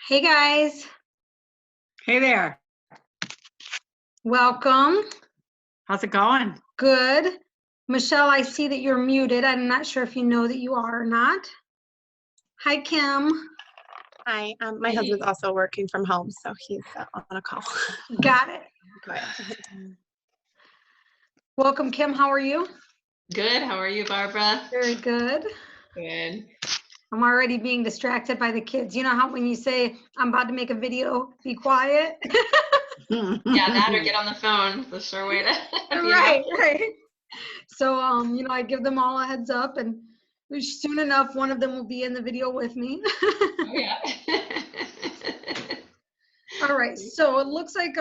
Hey guys, Hey there. welcome. How's it going? Good. Michelle, I see that you're muted. I'm not sure if you know that you are or not. Hi, Kim. Hi, my husband's also working from home, so he's on a call. Got it. Go ahead. Welcome, Kim. How are you? Good. How are you, Barbara? Very good. Good. I'm already being distracted by the kids. You know how when you say, I'm about to make a video, be quiet? Yeah, that or get on the phone. The sure way to. Right. So, I give them all a heads up, and soon enough, one of them will be in the video with me. Oh, yeah. All right. So it looks like,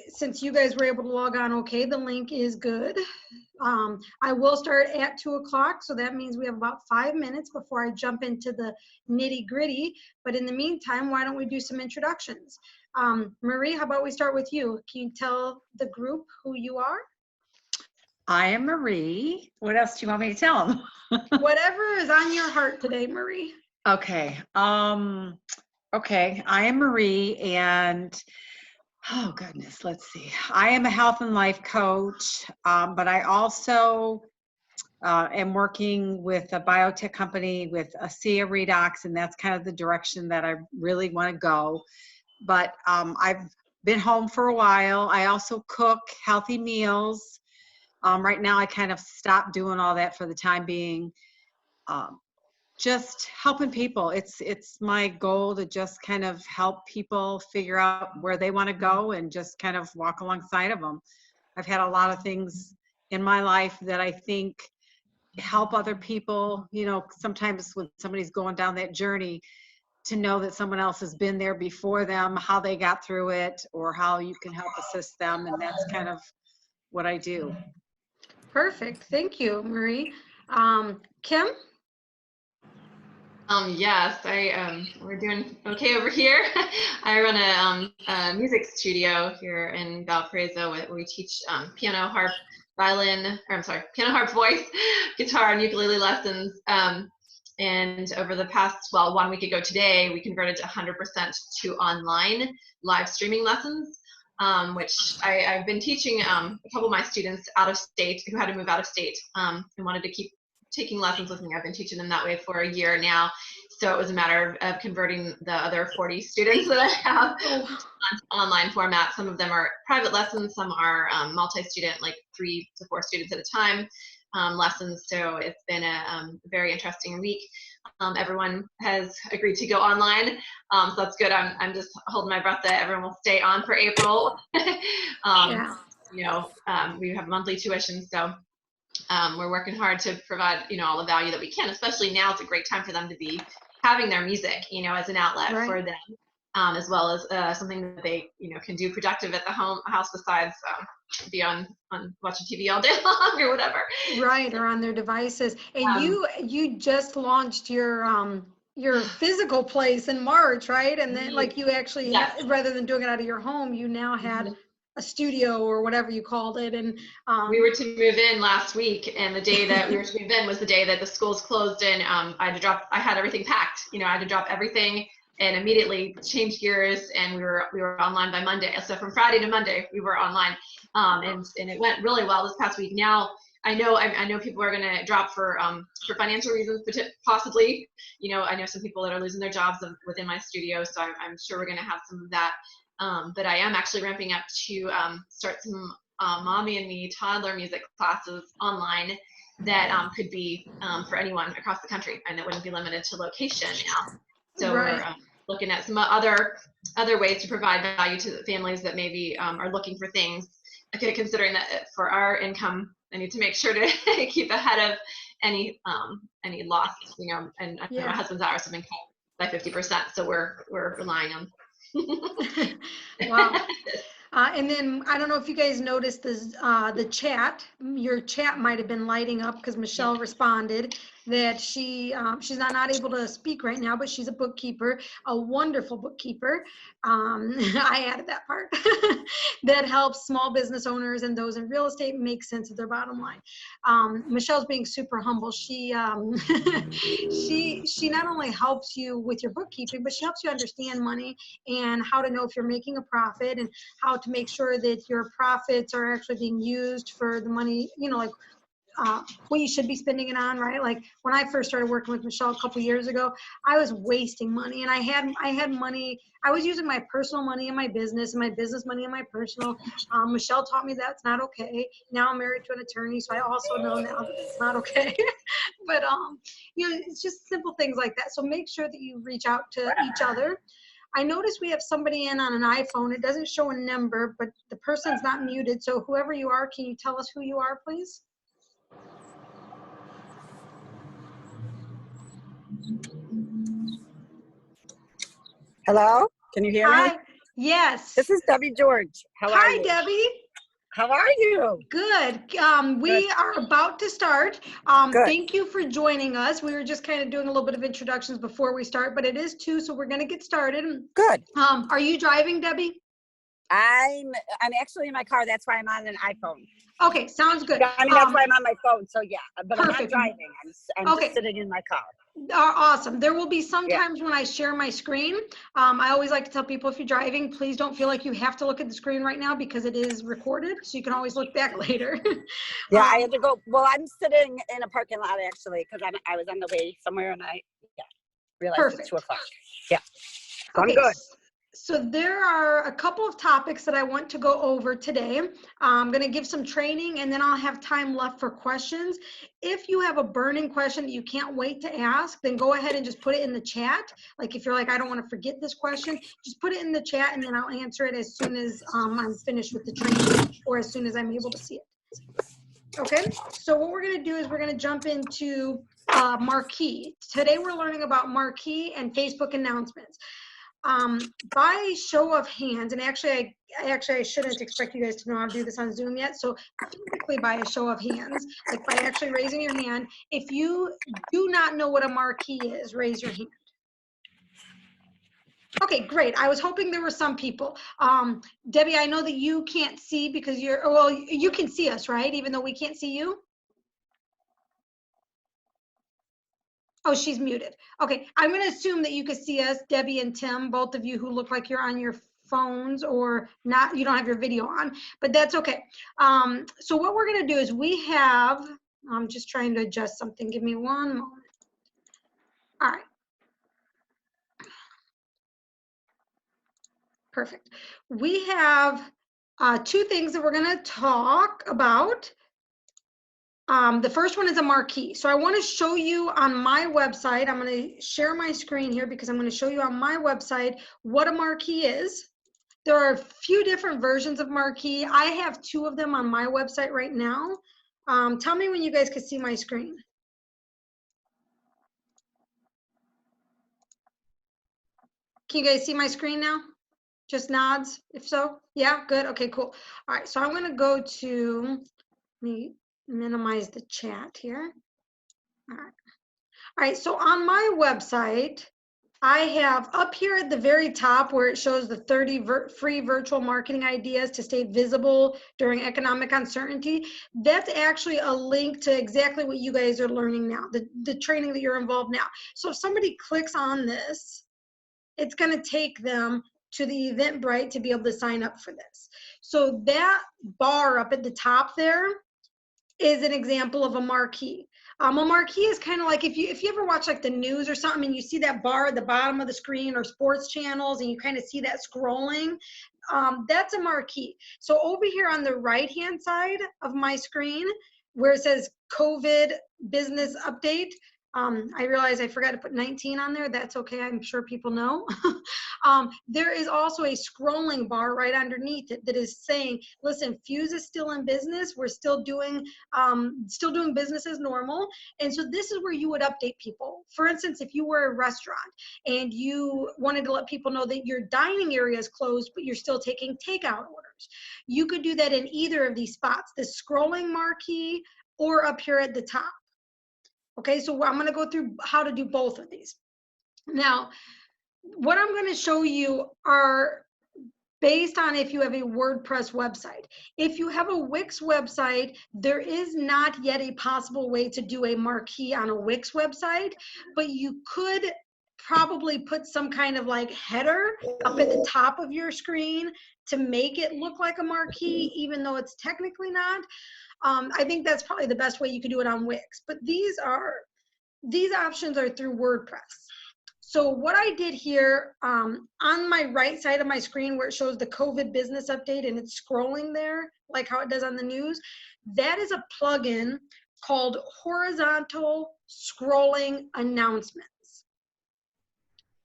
since you guys were able to log on okay, the link is good. I will start at 2 o'clock, so that means we have about 5 minutes before I jump into the nitty gritty. But in the meantime, why don't we do some introductions? Marie, how about we start with you? Can you tell the group who you are? I am Marie. What else do you want me to tell them? Whatever is on your heart today, Marie. Okay. Okay. I am Marie, and oh goodness, let's see. I am a health and life coach, but I also am working with a biotech company with ASEA Redox, and that's kind of the direction that I really want to go. But I've been home for a while. I also cook healthy meals. Right now, I kind of stopped doing all that for the time being. Just helping people. It's my goal to just kind of help people figure out where they want to go and just kind of walk alongside of them. I've had a lot of things in my life that I think help other people. You know, sometimes when somebody's going down that journey, to know that someone else has been there before them, how they got through it, or how you can help assist them. And that's kind of what I do. Perfect. Thank you, Marie. Kim? Yes, we're doing okay over here. I run a music studio here in Valparaiso where we teach piano, harp, violin, or I'm sorry, piano, harp, voice, guitar, and ukulele lessons. And over the past, 1 week ago today, we converted to 100% to online live streaming lessons, which I've been teaching a couple of my students out of state who had to move out of state and wanted to keep taking lessons with me. I've been teaching them that way for a year now. So it was a matter of converting the other 40 students that I have onto online format. Some of them are private lessons, some are multi-student, like 3 to 4 students at a time lessons. So it's been a very interesting week. Everyone has agreed to go online, so that's good. I'm just holding my breath that everyone will stay on for April. Yeah. We have monthly tuition, so we're working hard to provide all the value that we can. Especially now, it's a great time for them to be having their music, as an outlet for them, as well as something that they can do productive at the house besides be on watching TV all day long or whatever. Right, or on their devices. And you just launched your physical place in March, right? And then like you actually, rather than doing it out of your home, you now had a studio or whatever you called it. And we were to move in last week, and the day that we were to move in was the day that the schools closed, and I had everything packed. I had to drop everything and immediately change gears, and we were online by Monday. So from Friday to Monday, we were online, and it went really well this past week. Now I know people are going to drop for financial reasons, possibly. I know some people that are losing their jobs within my studio, so I'm sure we're going to have some of that. But I am actually ramping up to start some mommy and me toddler music classes online that could be for anyone across the country, and it wouldn't be limited to location now. So we're looking at some other ways to provide value to the families that maybe are looking for things. Considering that for our income, I need to make sure to keep ahead of any loss. And I know my husband's hours have been cut by 50%, so we're relying on. Wow. And then I don't know if you guys noticed the chat. Your chat might have been lighting up because Michelle responded. that she's not able to speak right now, but she's a bookkeeper, a wonderful bookkeeper. I added that part that helps small business owners and those in real estate make sense of their bottom line. Michelle's being super humble. She she not only helps you with your bookkeeping, but she helps you understand money and how to know if you're making a profit and how to make sure that your profits are actually being used for the money, you know, like what you should be spending it on, right? Like when I first started working with Michelle a couple years ago, I was wasting money, and I had money. I was using my personal money in my business and my business money in my personal. Michelle taught me that's not okay. Now I'm married to an attorney, so I also know now that it's not okay. But you know, it's just simple things like that. So make sure that you reach out to each other. I noticed we have somebody in on an iPhone. It doesn't show a number, but the person's not muted. So whoever you are, can you tell us who you are, please? Hello? Can you hear me? Hi. Yes. This is Debbie George. How are Hi, you? Debbie. How are you? Good. We are about to start. Good. Thank you for joining us. We were just kind of doing a little bit of introductions before we start, but it is 2, so we're going to get started. Good. Are you driving, Debbie? I'm actually in my car. That's why I'm on an iPhone. Okay, sounds good. I mean, that's why I'm on my phone. So yeah, but I'm not Perfect. driving. I'm Okay. just sitting in my car. Awesome. There will be some times when I share my screen. I always like to tell people if you're driving, please don't feel like you have to look at the screen right now because it is recorded. So you can always look back later. Yeah, I had to go. Well, I'm sitting in a parking lot actually because I was on the way somewhere and I realized Perfect. it's 2 o'clock. Yeah. So Okay. I'm good. So there are a couple of topics that I want to go over today. I'm going to give some training and then I'll have time left for questions. If you have a burning question that you can't wait to ask, then go ahead and just put it in the chat. Like if you're like, I don't want to forget this question, just put it in the chat and then I'll answer it as soon as I'm finished with the training or as soon as I'm able to see it. Okay, so what we're going to do is we're going to jump into Marquee. Today we're learning about Marquee and Facebook announcements. By show of hands, and actually I shouldn't expect you guys to know how to do this on Zoom yet, so physically by a show of hands, like by actually raising your hand, if you do not know what a marquee is, raise your hand. Okay, great. I was hoping there were some people. Debbie, I know that you can't see because well, you can see us, right? Even though we can't see you? Oh, she's muted. Okay, I'm going to assume that you can see us, Debbie and Tim, both of you who look like you're on your phones or not, you don't have your video on, but that's okay. So what we're going to do is I'm just trying to adjust something. Give me one moment. All right. Perfect. We have 2 things that we're going to talk about. The first one is a marquee. So I want to show you on my website, I'm going to share my screen here because I'm going to show you on my website what a marquee is. There are a few different versions of marquee. I have 2 of them on my website right now. Tell me when you guys can see my screen. Can you guys see my screen now? Just nods, if so. Yeah, good. Okay, cool. All right, so I'm going to go to, let me minimize the chat here. All right. All right, so on my website, I have up here at the very top where it shows the 30 free virtual marketing ideas to stay visible during economic uncertainty. That's actually a link to exactly what you guys are learning now, the training that you're involved now. So if somebody clicks on this, it's going to take them to the Eventbrite to be able to sign up for this. So that bar up at the top there is an example of a marquee. A marquee is kind of like if you ever watch like the news or something and you see that bar at the bottom of the screen or sports channels and you kind of see that scrolling, that's a marquee. So over here on the right hand side of my screen where it says COVID business update, I realize I forgot to put 19 on there. That's okay. I'm sure people know. There is also a scrolling bar right underneath it that is saying, listen, Fuse is still in business. We're still doing business as normal. And so this is where you would update people. For instance, if you were a restaurant and you wanted to let people know that your dining area is closed, but you're still taking takeout orders, you could do that in either of these spots, the scrolling marquee or up here at the top. Okay, so I'm going to go through how to do both of these. Now, what I'm going to show you are based on if you have a WordPress website. If you have a Wix website, there is not yet a possible way to do a marquee on a Wix website, but you could probably put some kind of like header up at the top of your screen to make it look like a marquee, even though it's technically not. I think that's probably the best way you could do it on Wix, but these options are through WordPress. So what I did here on my right side of my screen where it shows the COVID business update and it's scrolling there, like how it does on the news, that is a plugin called horizontal scrolling announcements.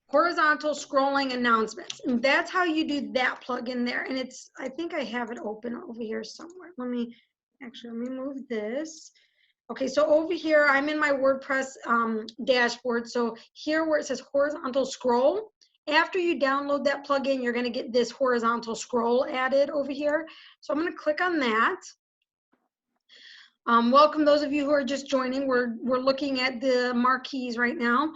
Horizontal scrolling announcements. And that's how you do that plugin there. And it's, I think I have it open over here somewhere. Let me move this. Okay, so over here, I'm in my WordPress dashboard. So here where it says horizontal scroll, after you download that plugin, you're gonna get this horizontal scroll added over here. So I'm gonna click on that. Welcome those of you who are just joining. We're looking at the marquees right now.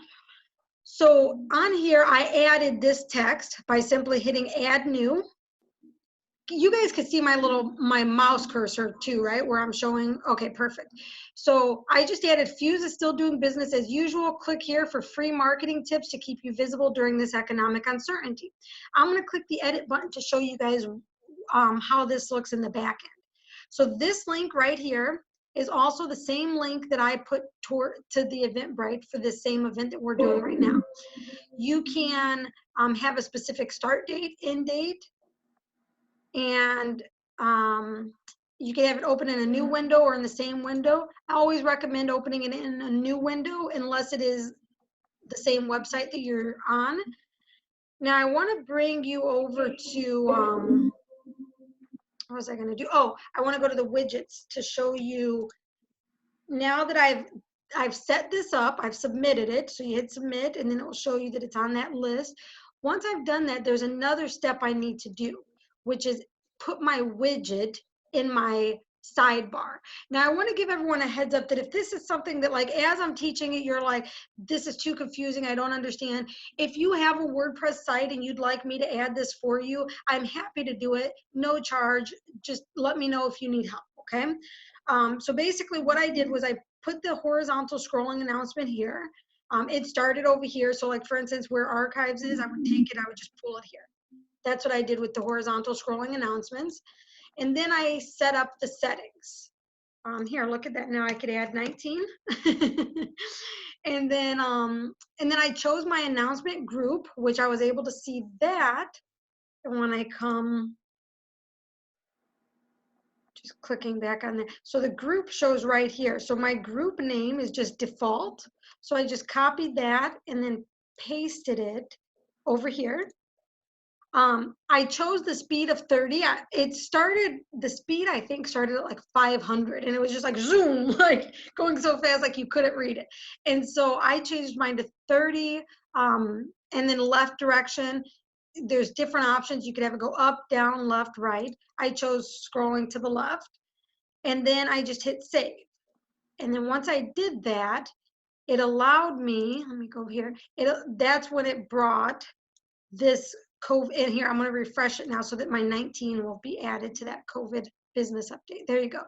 So on here, I added this text by simply hitting add new. You guys can see my mouse cursor too, right? Where I'm showing, okay, perfect. So I just added Fuse is still doing business as usual. Click here for free marketing tips to keep you visible during this economic uncertainty. I'm gonna click the edit button to show you guys how this looks in the back end. So this link right here is also the same link that I put to the Eventbrite for this same event that we're doing right now. You can have a specific start date, end date, and you can have it open in a new window or in the same window. I always recommend opening it in a new window unless it is the same website that you're on. Now I want to bring you over to, what was I going to do? Oh, I want to go to the widgets to show you, now that I've set this up, I've submitted it. So you hit submit and then it will show you that it's on that list. Once I've done that, there's another step I need to do, which is put my widget in my sidebar. Now I want to give everyone a heads up that if this is something that, like, as I'm teaching it, you're like, this is too confusing, I don't understand. If you have a WordPress site and you'd like me to add this for you, I'm happy to do it, no charge. Just let me know if you need help, okay? So basically what I did was I put the horizontal scrolling announcement here. It started over here. So like, for instance, where archives is, I would take it, I would just pull it here. That's what I did with the horizontal scrolling announcements. And then I set up the settings. Here, look at that. Now I could add 19. And then I chose my announcement group, which I was able to see that. And when I come, just clicking back on there. So the group shows right here. So my group name is just default. So I just copied that and then pasted it over here. I chose the speed of 30. The speed I think started at like 500 and it was just like zoom, like going so fast like you couldn't read it. And so I changed mine to 30 and then left direction. There's different options. You could have it go up, down, left, right. I chose scrolling to the left and then I just hit save. And then once I did that, it allowed me, let me go here. That's when it brought this COVID in here. I'm going to refresh it now so that my 19 will be added to that COVID business update. There you go.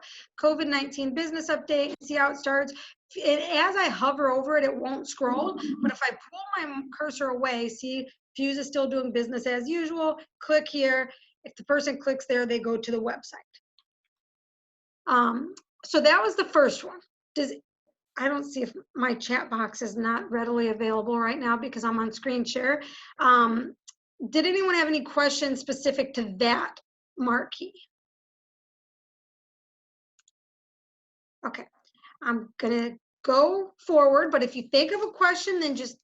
COVID-19 business update. See how it starts? And as I hover over it, it won't scroll. But if I pull my cursor away, see, Fuse is still doing business as usual. Click here. If the person clicks there, they go to the website. So that was the first one. I don't see if my chat box is not readily available right now because I'm on screen share. Did anyone have any questions specific to that marquee? Okay, I'm gonna go forward, but if you think of a question, then just,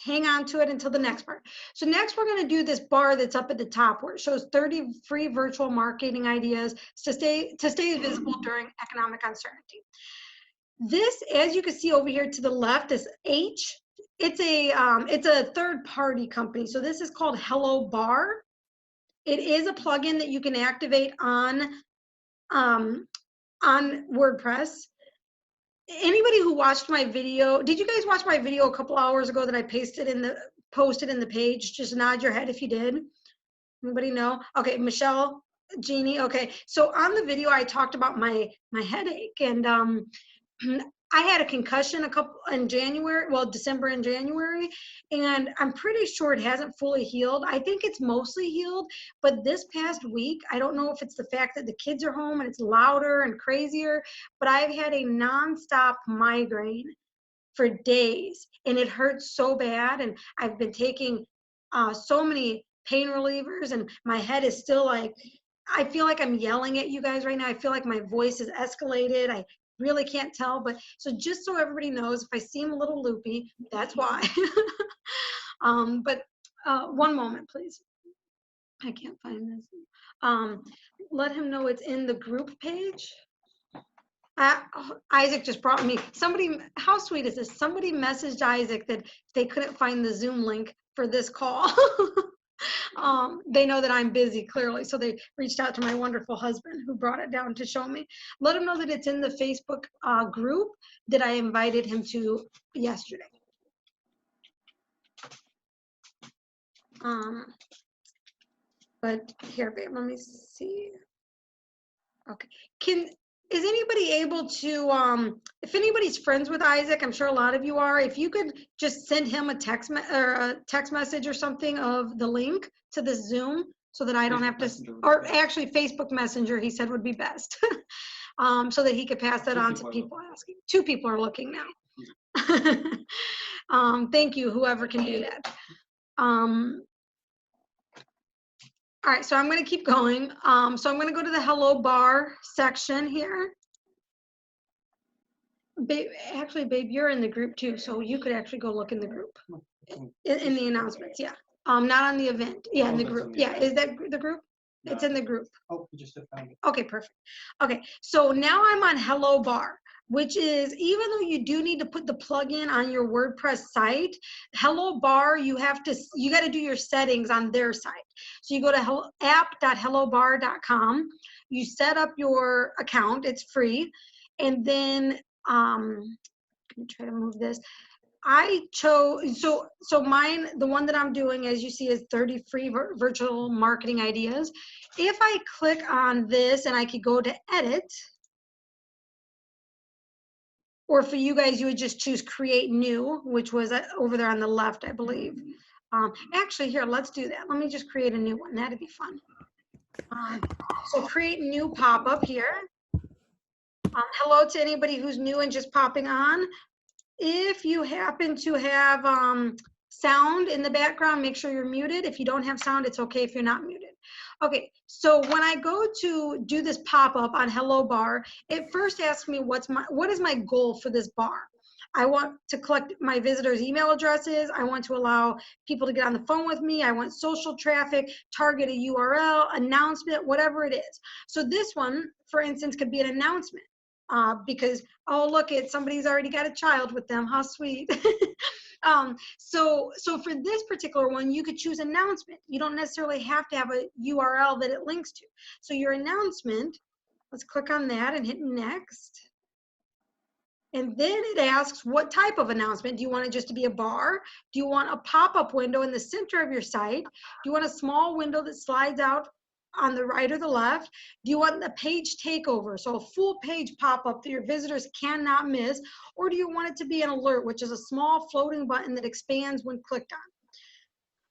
hang on to it until the next part. So next we're gonna do this bar that's up at the top where it shows 30 free virtual marketing ideas to stay visible during economic uncertainty. This, as you can see over here to the left, is H. It's a third-party company. So this is called Hello Bar. It is a plugin that you can activate on WordPress. anybody who watched my video, did you guys watch my video a couple hours ago that I posted in the page? Just nod your head if you did. Anybody know? Okay, Michelle, Jeannie. Okay, so on the video I talked about my headache, and I had a concussion in January, well, December and January, and I'm pretty sure it hasn't fully healed. I think it's mostly healed, but this past week, I don't know if it's the fact that the kids are home and it's louder and crazier, but I've had a nonstop migraine for days, and it hurts so bad, and I've been taking so many pain relievers, and my head is still like, I feel like I'm yelling at you guys right now. I feel like my voice is escalated. I really can't tell, but so just so everybody knows, if I seem a little loopy, that's why. But one moment, please. I can't find this. Let him know it's in the group page. Isaac just brought me, somebody, how sweet is this? Somebody messaged Isaac that they couldn't find the Zoom link for this call. They know that I'm busy, clearly, so they reached out to my wonderful husband who brought it down to show me. Let him know that it's in the Facebook group that I invited him to yesterday. But here, babe, let me see. Okay, is anybody able to, if anybody's friends with Isaac, I'm sure a lot of you are, if you could just send him a text message or something of the link to this Zoom so that I don't have to, or actually Facebook Messenger, he said would be best. So that he could pass that on to people asking. 2 people are looking now. Thank you, whoever can do that. All right, so I'm going to keep going. So I'm going to go to the Hello Bar section here. Babe, actually, babe, you're in the group too, so you could actually go look in the group. In the announcements, yeah. Not on the event. Yeah, in the group. Yeah, is that the group? It's in the group. Oh, you just found it. Okay, perfect. Okay, so now I'm on Hello Bar, which is, even though you do need to put the plugin on your WordPress site, Hello Bar, you got to do your settings on their site. So you go to app.hellobar.com, you set up your account, it's free, and then let me try to move this. I chose, so mine, the one that I'm doing, as you see, is 30 free virtual marketing ideas. If I click on this and I could go to edit, or for you guys, you would just choose create new, which was over there on the left, I believe. Actually, here, let's do that. Let me just create a new one. That'd be fun. So create new pop-up here. Hello to anybody who's new and just popping on. If you happen to have sound in the background, make sure you're muted. If you don't have sound, it's okay if you're not muted. Okay, so when I go to do this pop-up on Hello Bar, it first asks me what is my goal for this bar. I want to collect my visitors' email addresses. I want to allow people to get on the phone with me. I want social traffic, target a URL, announcement, whatever it is. So this one, for instance, could be an announcement. Because, oh, look, somebody's already got a child with them. How sweet. So for this particular one, you could choose announcement. You don't necessarily have to have a URL that it links to. So your announcement, let's click on that and hit next. And then it asks what type of announcement. Do you want it just to be a bar? Do you want a pop-up window in the center of your site? Do you want a small window that slides out on the right or the left? Do you want the page takeover, so a full page pop-up that your visitors cannot miss? Or do you want it to be an alert, which is a small floating button that expands when clicked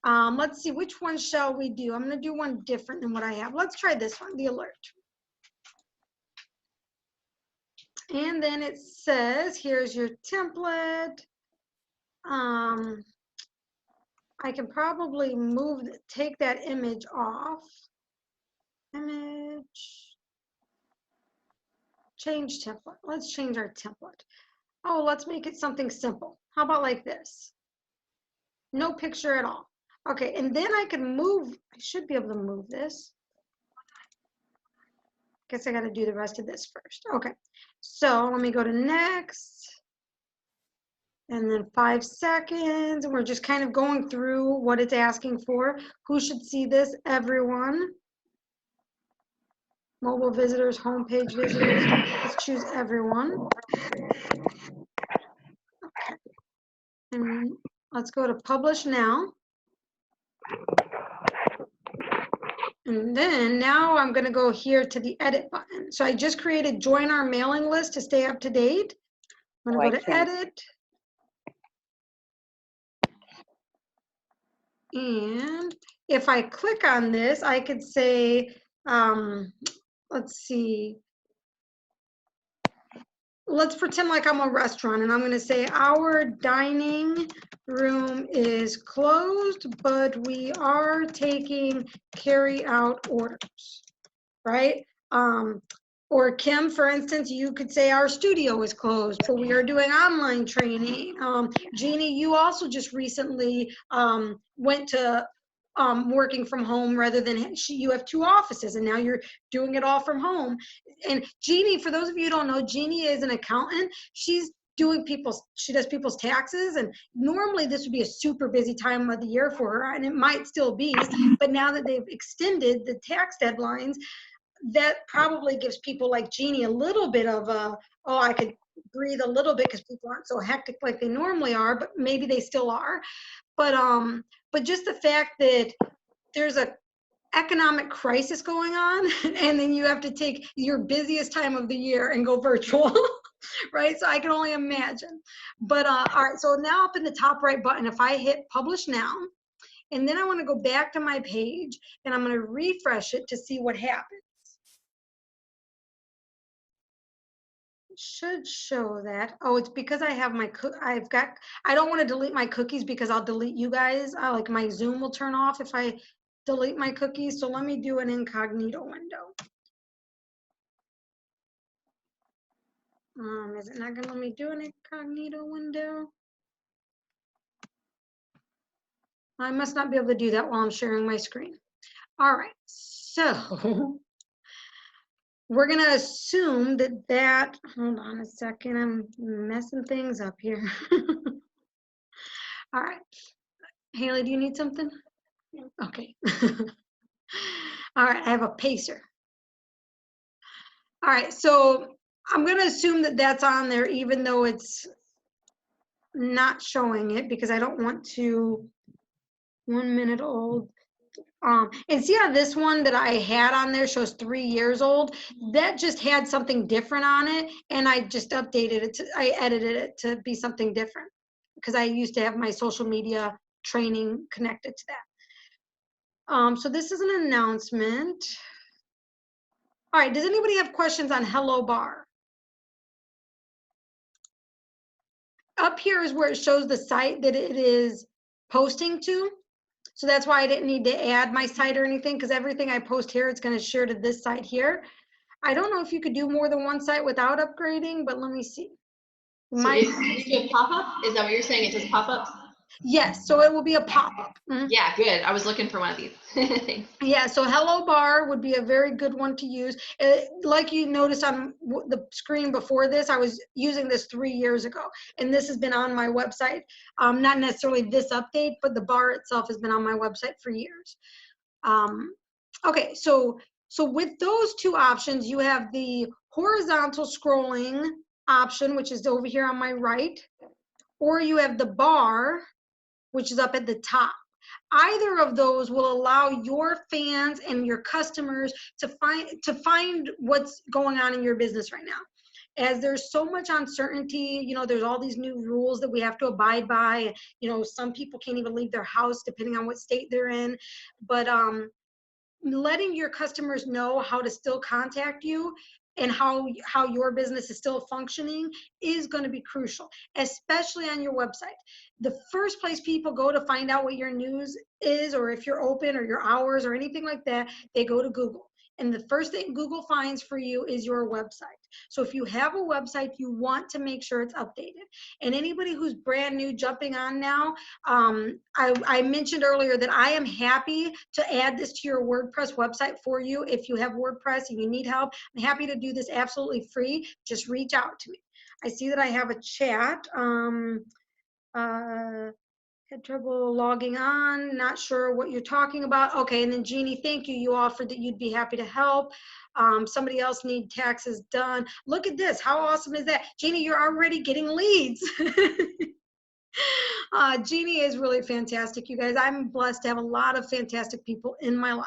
on? Let's see, which one shall we do? I'm going to do one different than what I have. Let's try this one, the alert. And then it says, here's your template. I can probably take that image off. Image, change template. Let's change our template. Oh, let's make it something simple. How about like this? No picture at all. Okay, and then I can move, I should be able to move this. Guess I got to do the rest of this first. Okay, so let me go to next. And then 5 seconds, and we're just kind of going through what it's asking for. Who should see this? Everyone. Mobile visitors, homepage visitors. Let's choose everyone. Okay. And let's go to publish now. And then now I'm going to go here to the edit button. So I just created join our mailing list to stay up to date. I'm going to go to edit. And if I click on this, I could say, let's see. Let's pretend like I'm a restaurant and I'm going to say our dining room is closed, but we are taking carry out orders, right? Or Kim, for instance, you could say our studio is closed, but we are doing online training. Jeannie, you also just recently went to working from home rather than you have 2 offices and now you're doing it all from home. And Jeannie, for those of you who don't know, Jeannie is an accountant. She does people's taxes, and normally this would be a super busy time of the year for her, and it might still be, but now that they've extended the tax deadlines, that probably gives people like Jeannie a little bit of a, oh, I could breathe a little bit because people aren't so hectic like they normally are, but maybe they still are. But just the fact that there's a economic crisis going on and then you have to take your busiest time of the year and go virtual, right? So I can only imagine. But all right, so now up in the top right button, if I hit publish now, and then I want to go back to my page and I'm going to refresh it to see what happens. Should show that. Oh, it's because I have my I don't want to delete my cookies because I'll delete you guys. Like my Zoom will turn off if I delete my cookies. So let me do an incognito window. Is it not gonna let me do an incognito window? I must not be able to do that while I'm sharing my screen. All right, so we're gonna assume that, hold on a second, I'm messing things up here. All right, Haley, do you need something? Okay. All right, I have a pacer. All right, so I'm gonna assume that that's on there even though it's not showing it because I don't want to, 1 minute old. And see how this one that I had on there shows 3 years old? That just had something different on it, and I just updated it, I edited it to be something different because I used to have my social media training connected to that. So this is an announcement. All right, does anybody have questions on Hello Bar? Up here is where it shows the site that it is posting to. So that's why I didn't need to add my site or anything because everything I post here, it's going to share to this site here. I don't know if you could do more than one site without upgrading, but let me see. So can you do a pop-up? Is that what you're saying? It does pop-ups? Yes, so it will be a pop-up. Yeah, good. I was looking for one of these. Thanks. Yeah, so Hello Bar would be a very good one to use. Like you noticed on the screen before this, I was using this 3 years ago, and this has been on my website. Not necessarily this update, but the bar itself has been on my website for years. Okay, so with those 2 options, you have the horizontal scrolling option, which is over here on my right, or you have the bar, which is up at the top. Either of those will allow your fans and your customers to find what's going on in your business right now. As there's so much uncertainty, you know, there's all these new rules that we have to abide by. You know, some people can't even leave their house depending on what state they're in. But letting your customers know how to still contact you and how your business is still functioning is going to be crucial, especially on your website. The first place people go to find out what your news is, or if you're open or your hours or anything like that, they go to Google. And the first thing Google finds for you is your website. So if you have a website, you want to make sure it's updated. And anybody who's brand new jumping on now, I mentioned earlier that I am happy to add this to your WordPress website for you. If you have WordPress and you need help, I'm happy to do this absolutely free. Just reach out to me. I see that I have a chat. Had trouble logging on, not sure what you're talking about. Okay, and then Jeannie, thank you. You offered that you'd be happy to help. Somebody else need taxes done. Look at this. How awesome is that? Jeannie, you're already getting leads. Jeannie is really fantastic, you guys. I'm blessed to have a lot of fantastic people in my life.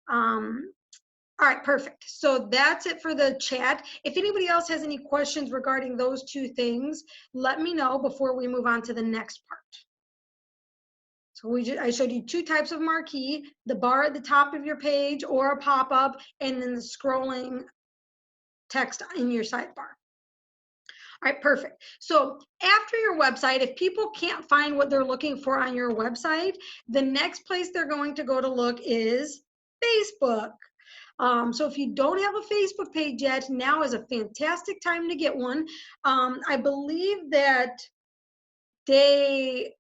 All right, perfect. So that's it for the chat. If anybody else has any questions regarding those two things, let me know before we move on to the next part. So I showed you two types of marquee, the bar at the top of your page or a pop-up, and then the scrolling text in your sidebar. All right, perfect. So after your website, if people can't find what they're looking for on your website, the next place they're going to go to look is Facebook. So if you don't have a Facebook page yet, now is a fantastic time to get one. I believe that day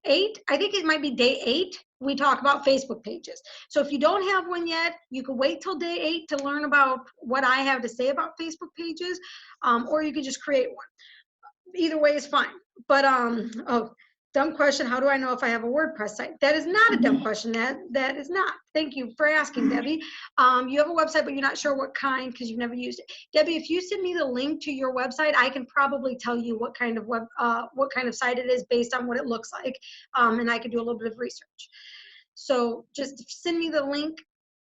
8, I think it might be day 8, we talk about Facebook pages. So if you don't have one yet, you can wait till day 8 to learn about what I have to say about Facebook pages, or you could just create one. Either way is fine. But oh, dumb question, how do I know if I have a WordPress site? That is not a dumb question. That is not. Thank you for asking, Debbie. You have a website, but you're not sure what kind because you've never used it. Debbie, if you send me the link to your website, I can probably tell you what kind of site it is based on what it looks like, and I can do a little bit of research. So just send me the link,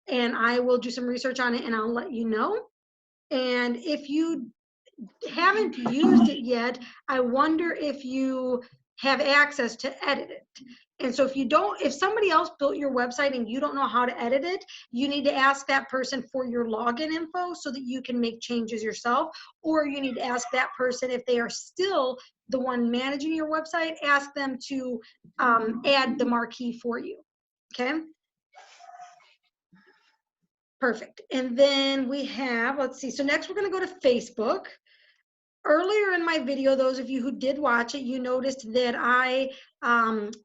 and I will do some research on it, and I'll let you know. And if you haven't used it yet, I wonder if you have access to edit it. And so if somebody else built your website and you don't know how to edit it, you need to ask that person for your login info so that you can make changes yourself, or you need to ask that person if they are still the one managing your website, ask them to add the marquee for you, okay? Perfect. And then we have, let's see, so next we're gonna go to Facebook. Earlier in my video, those of you who did watch it, you noticed that I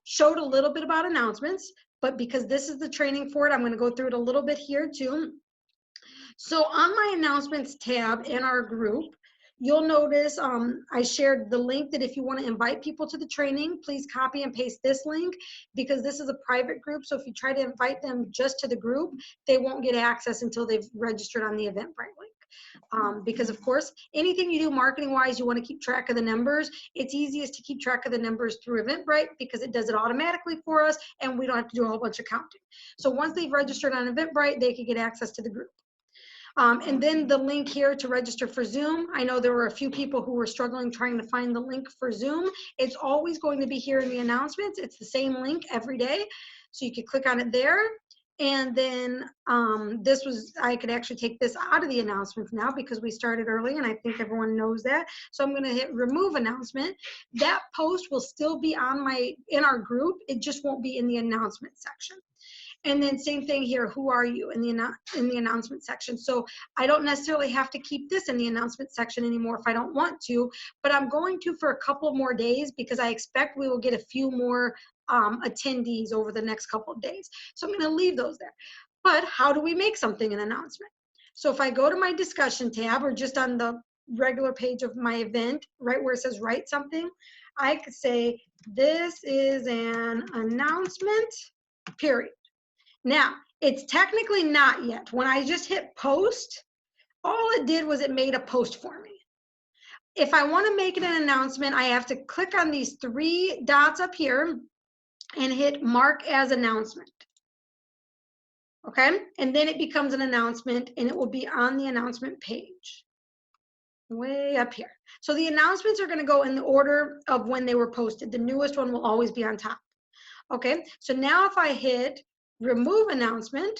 showed a little bit about announcements, but because this is the training for it, I'm going to go through it a little bit here too. So on my announcements tab in our group, you'll notice I shared the link that if you want to invite people to the training, please copy and paste this link because this is a private group. So if you try to invite them just to the group, they won't get access until they've registered on the Eventbrite link. Because of course, anything you do marketing wise, you want to keep track of the numbers. It's easiest to keep track of the numbers through Eventbrite because it does it automatically for us and we don't have to do a whole bunch of counting. So once they've registered on Eventbrite, they can get access to the group. And then the link here to register for Zoom. I know there were a few people who were struggling trying to find the link for Zoom. It's always going to be here in the announcements. It's the same link every day. So you can click on it there. And then I could actually take this out of the announcements now because we started early and I think everyone knows that. So I'm gonna hit remove announcement. That post will still be in our group. It just won't be in the announcement section. And then same thing here, who are you in the announcement section. So I don't necessarily have to keep this in the announcement section anymore if I don't want to, but I'm going to for a couple more days because I expect we will get a few more attendees over the next couple of days. So I'm going to leave those there. But how do we make something an announcement? So if I go to my discussion tab or just on the regular page of my event, right where it says write something, I could say this is an announcement, period. Now, it's technically not yet. When I just hit post, all it did was it made a post for me. If I want to make it an announcement, I have to click on these 3 dots up here and hit mark as announcement. Okay, and then it becomes an announcement and it will be on the announcement page. Way up here. So the announcements are going to go in the order of when they were posted. The newest one will always be on top. Okay, so now if I hit remove announcement,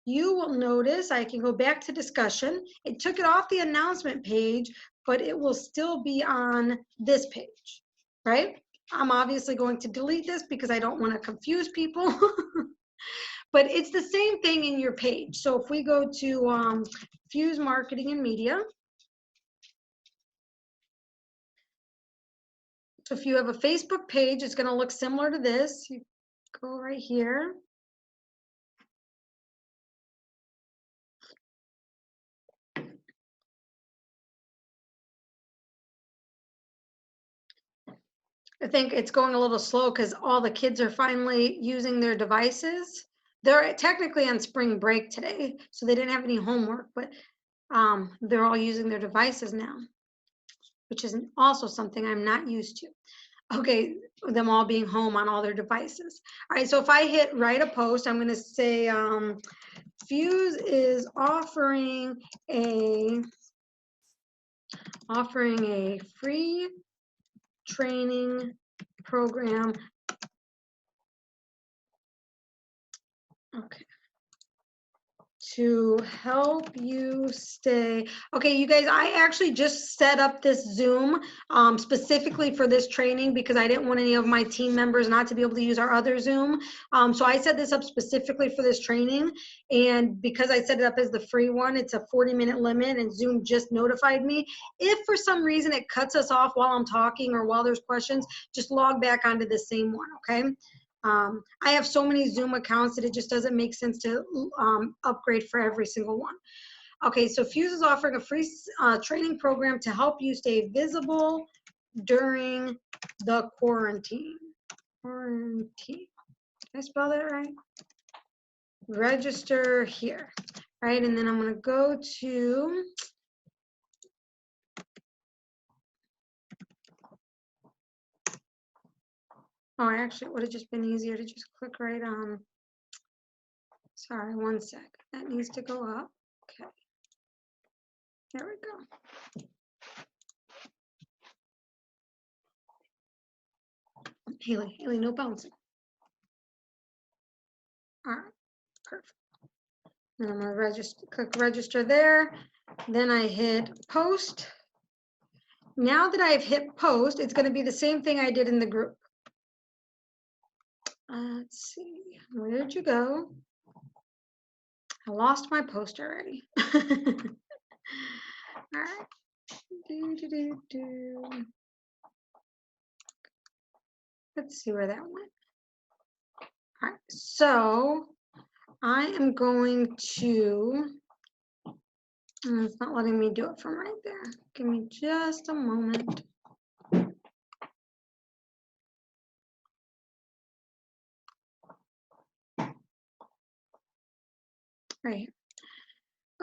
you will notice I can go back to discussion. It took it off the announcement page, but it will still be on this page, right? I'm obviously going to delete this because I don't want to confuse people. But it's the same thing in your page. So if we go to Fuse Marketing and Media, so if you have a Facebook page, it's going to look similar to this. You go right here. I think it's going a little slow because all the kids are finally using their devices. They're technically on spring break today, so they didn't have any homework, but they're all using their devices now, which is also something I'm not used to. Okay, them all being home on all their devices. All right, so if I hit write a post, I'm going to say Fuse is offering a free training program. Okay. To help you stay. Okay, you guys, I actually just set up this Zoom specifically for this training because I didn't want any of my team members not to be able to use our other Zoom. So I set this up specifically for this training. And because I set it up as the free one, it's a 40-minute limit and Zoom just notified me. If for some reason it cuts us off while I'm talking or while there's questions, just log back onto the same one, okay? I have so many Zoom accounts that it just doesn't make sense to upgrade for every single one. Okay, so Fuse is offering a free training program to help you stay visible during the quarantine. Quarantine. Did I spell that right? Register here, right? And then I'm going to go to oh, actually, it would have just been easier to just click right on. Sorry, one sec. That needs to go up. Okay. There we go. Haley, no bouncing. All right, perfect. And I'm gonna click register there. Then I hit post. Now that I've hit post, it's gonna be the same thing I did in the group. Let's see, where did you go? I lost my post already. All right. Let's see where that went. All right, so I am going to, it's not letting me do it from right there. Give me just a moment. Right here.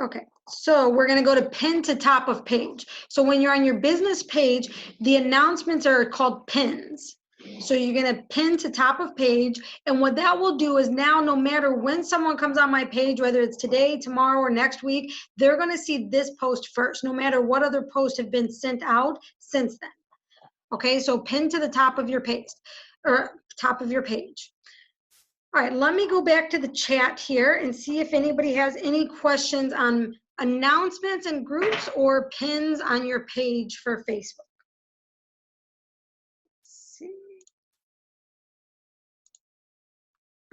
Okay, so we're gonna go to pin to top of page. So when you're on your business page, the announcements are called pins. So you're gonna pin to top of page, and what that will do is now no matter when someone comes on my page, whether it's today, tomorrow, or next week, they're gonna see this post first, no matter what other posts have been sent out since then. Okay, so pin to the top of your page, or top of your page. All right, let me go back to the chat here and see if anybody has any questions on announcements and groups or pins on your page for Facebook. Let's see.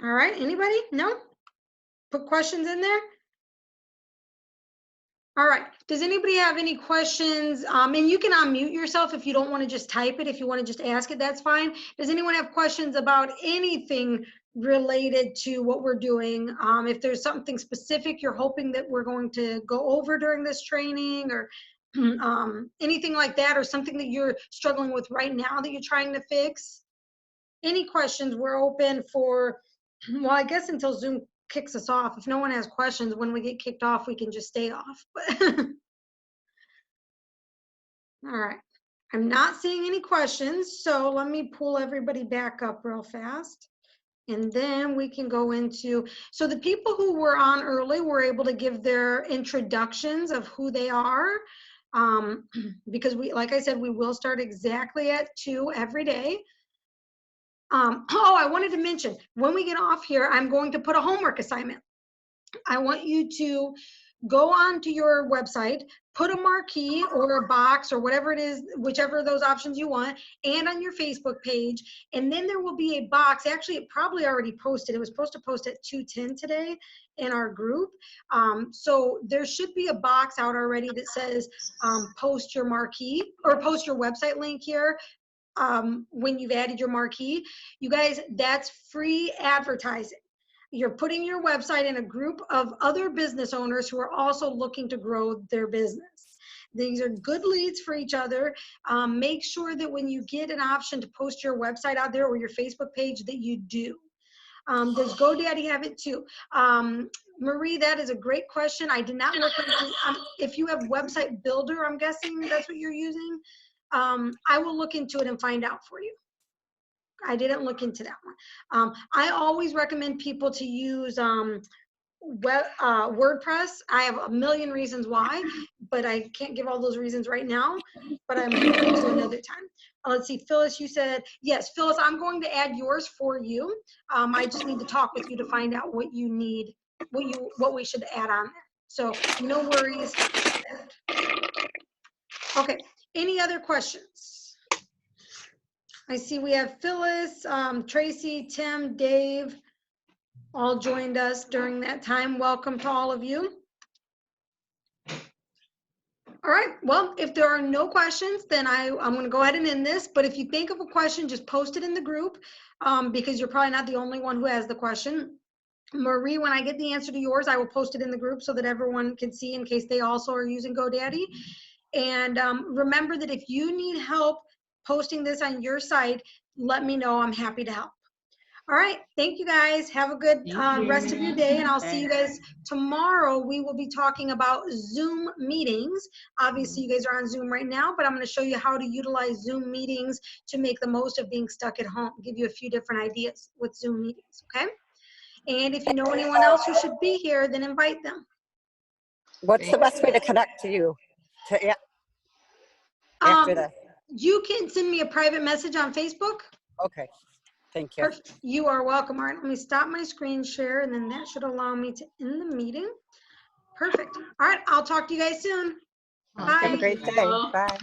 All right, anybody? No? Put questions in there? All right, does anybody have any questions? And you can unmute yourself if you don't want to just type it. If you want to just ask it, that's fine. Does anyone have questions about anything related to what we're doing? If there's something specific you're hoping that we're going to go over during this training, or anything like that, or something that you're struggling with right now that you're trying to fix? Any questions? We're open for, well, I guess until Zoom kicks us off. If no one has questions, when we get kicked off, we can just stay off. All right, I'm not seeing any questions, so let me pull everybody back up real fast. And then we can go into, so the people who were on early were able to give their introductions of who they are, because we, like I said, we will start exactly at 2 every day. Oh, I wanted to mention, when we get off here, I'm going to put a homework assignment. I want you to go onto your website, put a marquee or a box or whatever it is, whichever of those options you want, and on your Facebook page. And then there will be a box. Actually, it probably already posted. It was supposed to post at 2:10 today in our group. So there should be a box out already that says post your marquee or post your website link here. When you've added your marquee, you guys, that's free advertising. You're putting your website in a group of other business owners who are also looking to grow their business. These are good leads for each other. Make sure that when you get an option to post your website out there or your Facebook page that you do. Does GoDaddy have it too? Marie, that is a great question. I did not look into, if you have website builder, I'm guessing that's what you're using. I will look into it and find out for you. I didn't look into that one. I always recommend people to use WordPress. I have a million reasons why, but I can't give all those reasons right now, but I'm going to another time. Let's see, Phyllis, you said, yes, Phyllis, I'm going to add yours for you. I just need to talk with you to find out what you need, what we should add on there. So no worries. Okay, any other questions? I see we have Phyllis, Tracy, Tim, Dave, all joined us during that time. Welcome to all of you. All right, well, if there are no questions, then I'm going to go ahead and end this. But if you think of a question, just post it in the group because you're probably not the only one who has the question. Marie, when I get the answer to yours, I will post it in the group so that everyone can see in case they also are using GoDaddy. And remember that if you need help posting this on your site, let me know. I'm happy to help. All right, thank you guys. Have a good rest of your day, and I'll see you guys tomorrow. We will be talking about Zoom meetings. Obviously, you guys are on Zoom right now, but I'm going to show you how to utilize Zoom meetings to make the most of being stuck at home, give you a few different ideas with Zoom meetings, okay? And if you know anyone else who should be here, then invite them. What's the best way to connect to you? After this. You can send me a private message on Facebook. Okay. Thank you. Perfect. You are welcome. All right, let me stop my screen share, and then that should allow me to end the meeting. Perfect. All right, I'll talk to you guys soon. Bye. Have a great day. Bye.